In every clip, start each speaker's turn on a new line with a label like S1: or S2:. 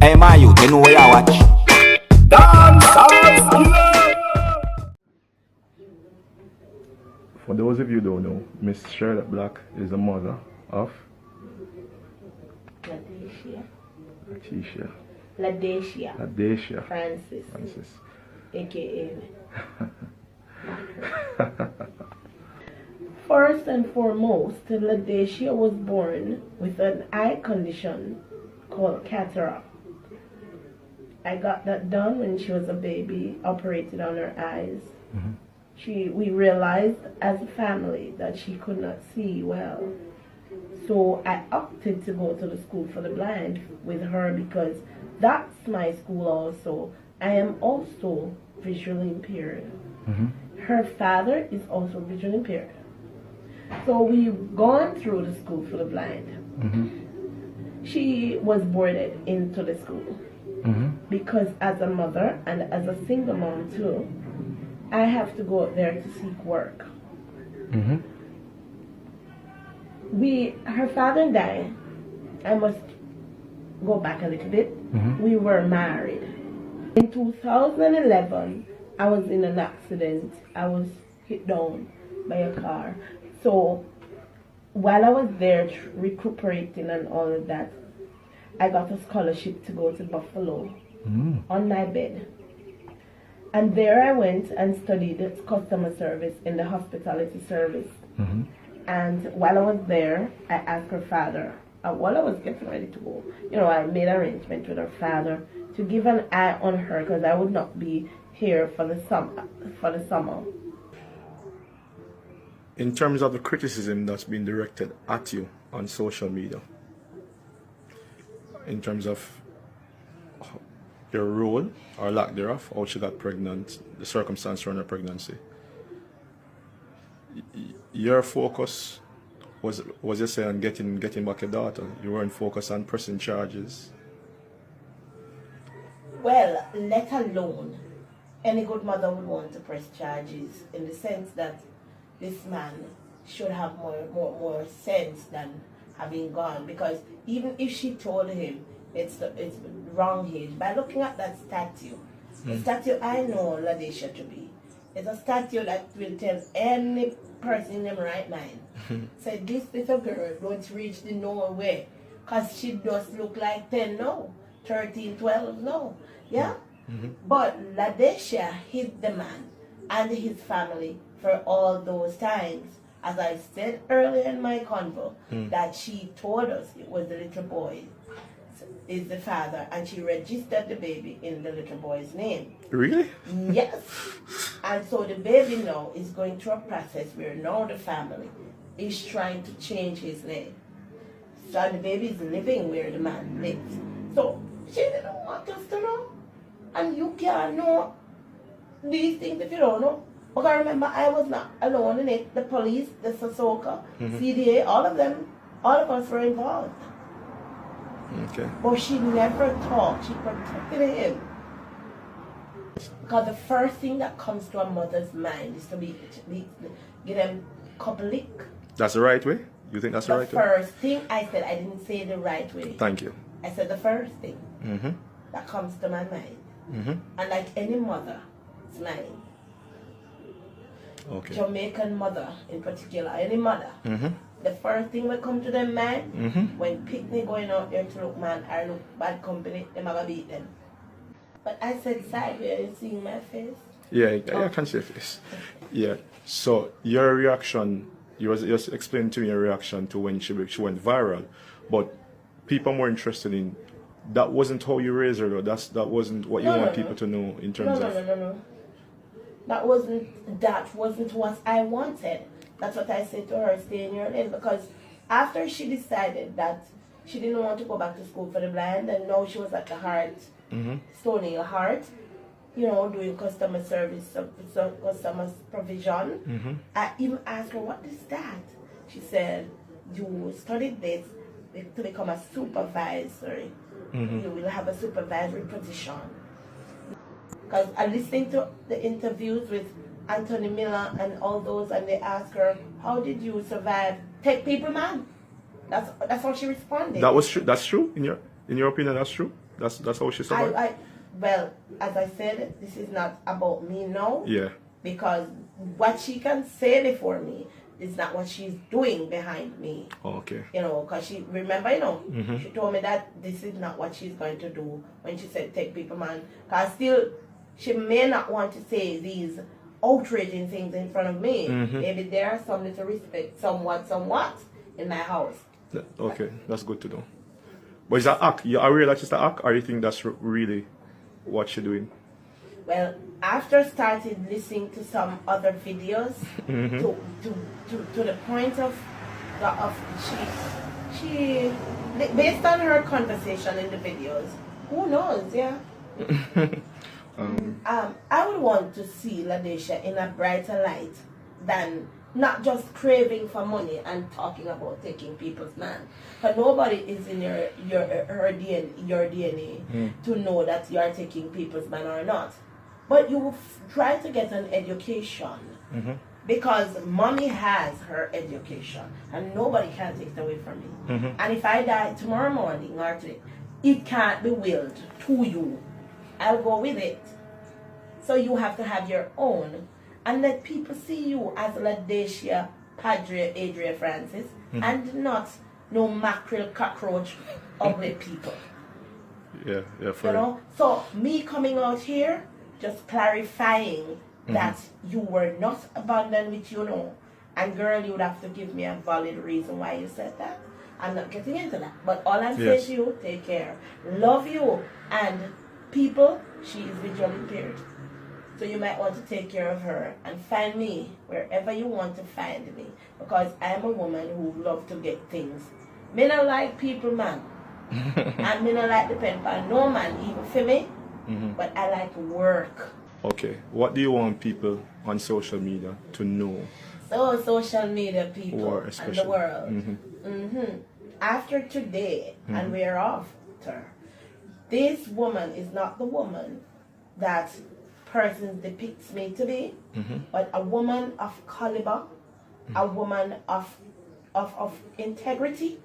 S1: Hey, my youth, you know where you watch. Dancehall.
S2: For those of you who don't know, Miss Charlotte Black is the mother of
S3: Laaia
S2: Francis.
S3: aka Mackerel. First and foremost, Laaia was born with an eye condition called cataract. I got that done when she was a baby, operated on her eyes. We realized as a family that she could not see well. So I opted to go to the school for the blind with her because that's my school also. I am also visually impaired. Her father is also visually impaired. So we've gone through the school for the blind. She was boarded into the school because as a mother and as a single mom too, I have to go out there to seek work. Her father died. I must go back a little bit. We were married. In 2011, I was in an accident. I was hit down by a car. So while I was there recuperating and all of that, I got a scholarship to go to Buffalo on my bed. And there I went and studied customer service in the hospitality service. And while I was there, I asked her father, while I was getting ready to go, I made arrangement with her father to give an eye on her because I would not be here for the summer.
S2: In terms of the criticism that's been directed at you on social media, in terms of your role or lack thereof, how she got pregnant, the circumstance around her pregnancy, your focus was you say on getting back your daughter. You weren't focused on pressing charges.
S3: Well, let alone any good mother would want to press charges in the sense that this man should have more sense than having gone, because even if she told him it's wrong age, by looking at that statue, the statue I know Laaia to be, it's a statue that will tell any person in their right mind, say this little girl don't reach the nowhere, because she does look like 10 now, 13, 12 now, yeah? But Laaia hid the man and his family for all those times. As I said earlier in my convo, that she told us it was the little boy is the father, and she registered the baby in the little boy's name.
S2: Really?
S3: Yes. And so the baby now is going through a process where now the family is trying to change his name. So the baby is living where the man lives. So she didn't want us to know. And you can't know these things if you don't know. Because remember, I was not alone in it. The police, the Sosoka, CDA, all of us were involved.
S2: Okay.
S3: But she never talked. She protected him. Because the first thing that comes to a mother's mind is to give them a couple lick.
S2: That's the right way? You think that's the right way?
S3: The first thing I said, I didn't say the right way.
S2: Thank you.
S3: I said the first thing that comes to my mind. And like any mother, it's mine.
S2: Okay.
S3: Jamaican mother in particular, any mother, the first thing will come to them mind when picnic going out there to look man or look bad company, them gonna beat them. But I said sideways, are you seeing my face?
S2: Yeah, I can see your face. Yeah. So your reaction, you just explained to me your reaction to when she went viral, but people are more interested in that wasn't how you raised her though. That wasn't what you want people to know in terms of.
S3: No. That wasn't what I wanted. That's what I said to her, stay in your lane. Because after she decided that she didn't want to go back to school for the blind, and now she was at the Heart, Stony Hill Heart, doing customer service, customer provision. I even asked her, what is that? She said, you studied this to become a supervisor. You will have a supervisory position. Because I listened to the interviews with Anthony Miller and all those, and they asked her, how did you survive? Take people, man. That's how she responded.
S2: That was true. That's true in your opinion. That's true. That's how she survived.
S3: Well, as I said, this is not about me now.
S2: Yeah.
S3: Because what she can say before me is not what she's doing behind me.
S2: Oh, okay.
S3: You know, because she, remember, you know, she told me that this is not what she's going to do when she said take people man. Because still, she may not want to say these outraging things in front of me. Maybe there are some little respect, somewhat in my house.
S2: Okay, that's good to know. But is that act? You are aware that it's an act, or you think that's really what she's doing?
S3: Well, after started listening to some other videos, to the point of she based on her conversation in the videos, who knows? Yeah. I would want to see Laaia in a brighter light than not just craving for money and talking about taking people's man. But nobody is in your DNA to know that you are taking people's man or not. But you try to get an education because mommy has her education and nobody can take it away from me. And if I die tomorrow morning or today, it can't be willed to you. I'll go with it. So you have to have your own and let people see you as Laaia Padre Adria Francis and not no mackerel cockroach ugly people.
S2: Yeah,
S3: you know? So me coming out here just clarifying that you were not abandoned with you know. And girl, you would have to give me a valid reason why you said that. I'm not getting into that. But all I'm saying to you, take care. Love you. And people, she is visually impaired. So you might want to take care of her and find me wherever you want to find me. Because I am a woman who love to get things. Me not like people, man. And me not like depend on no man, even for me. But I like work.
S2: Okay. What do you want people on social media to know?
S3: So social media people and the world. After today and whereafter, this woman is not the woman that person depicts me to be, but a woman of caliber, a woman of integrity,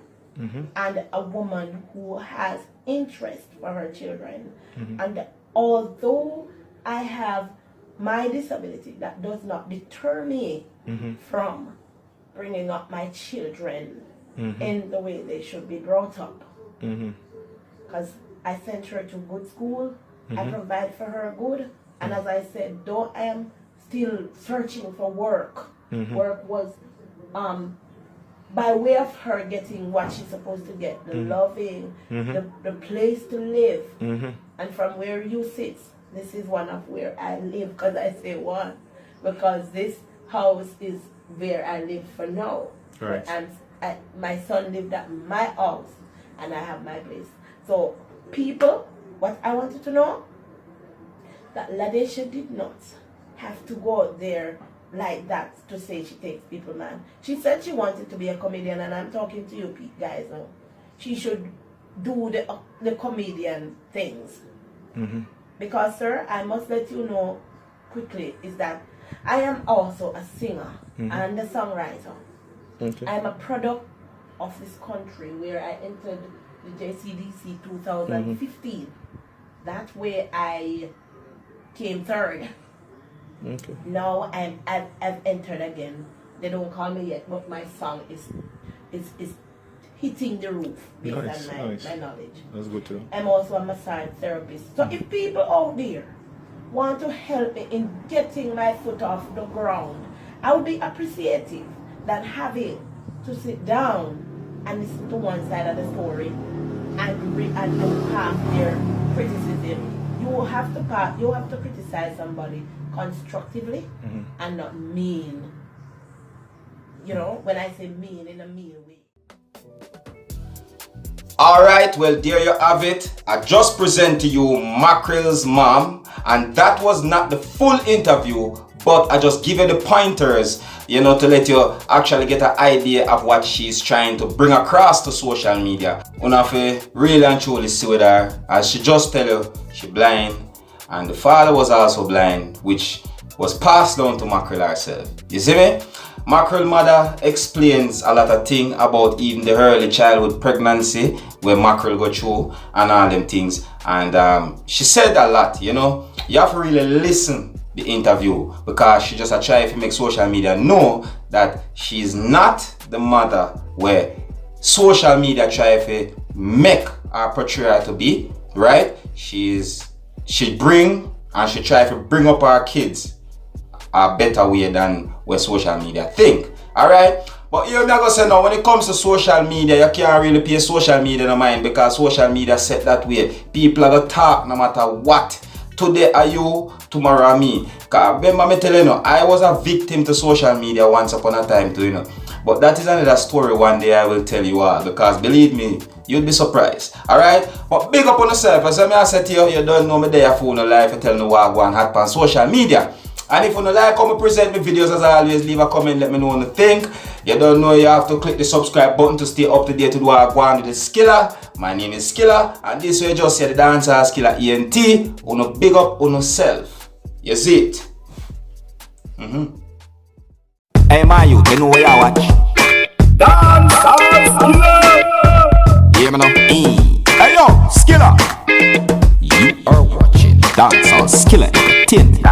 S3: and a woman who has interest for her children. And although I have my disability, that does not deter me from bringing up my children in the way they should be brought up. Because I sent her to good school, I provide for her good, and as I said, though I am still searching for work, work was by way of her getting what she's supposed to get, the loving, the place to live. And from where you sit, this is one of where I live, because I say one, because this house is where I live for now.
S2: Right.
S3: And my son lived at my house, and I have my place. So people, what I wanted to know, that Laaia did not have to go out there like that to say she takes people man. She said she wanted to be a comedian, and I'm talking to you guys now. She should do the comedian things. Because sir, I must let you know quickly is that I am also a singer and a songwriter. I'm a product of this country where I entered the JCDC 2015. That way I came third. Now I've entered again. They don't call me yet, but my song is hitting the roof based on my knowledge.
S2: That's good too.
S3: I'm also a massage therapist. So if people out there want to help me in getting my foot off the ground, I would be appreciative than having to sit down and listen to one side of the story and don't pass their criticism. You have to criticize somebody constructively and not mean. You know, when I say mean, in a mean way.
S1: Alright, well there you have it. I just present to you Mackerel's mom, and that was not the full interview, but I just give you the pointers, you know, to let you actually get an idea of what she's trying to bring across to social media. You have to really and truly see with her, as she just tell you, she blind, and the father was also blind, which was passed down to Mackerel herself. You see me? Mackerel mother explains a lot of things about even the early childhood pregnancy where Mackerel go through and all them things. And she said a lot, you know. You have to really listen the interview because she just a try to make social media know that she's not the mother where social media try to make her portray her to be, right? She bring and she try to bring up our kids a better way than where social media think. Alright? But you know, say now, when it comes to social media, you can't really pay social media no mind because social media set that way. People are gonna talk no matter what. Today are you, tomorrow are me. Cause remember me telling you, I was a victim to social media once upon a time too, you know. But that is another story one day I will tell you all because believe me, you'll be surprised. Alright? But big up on yourself. As I said to you, you don't know me there for no life, you tell me what I want happen on social media. And if you don't like how I present my videos, as I always, leave a comment, let me know what you think. You don't know, you have to click the subscribe button to stay up to date with what I go on with the Skilla. My name is Skilla, and this way just see the Dancehall Skilla ENT. Uno big up on yourself. You see it? Hey, my youth, you know where you watch? Dancehall Skilla! Yeah, man. Hey, yo, Skilla! You are watching Dancehall Skilla Entertainment.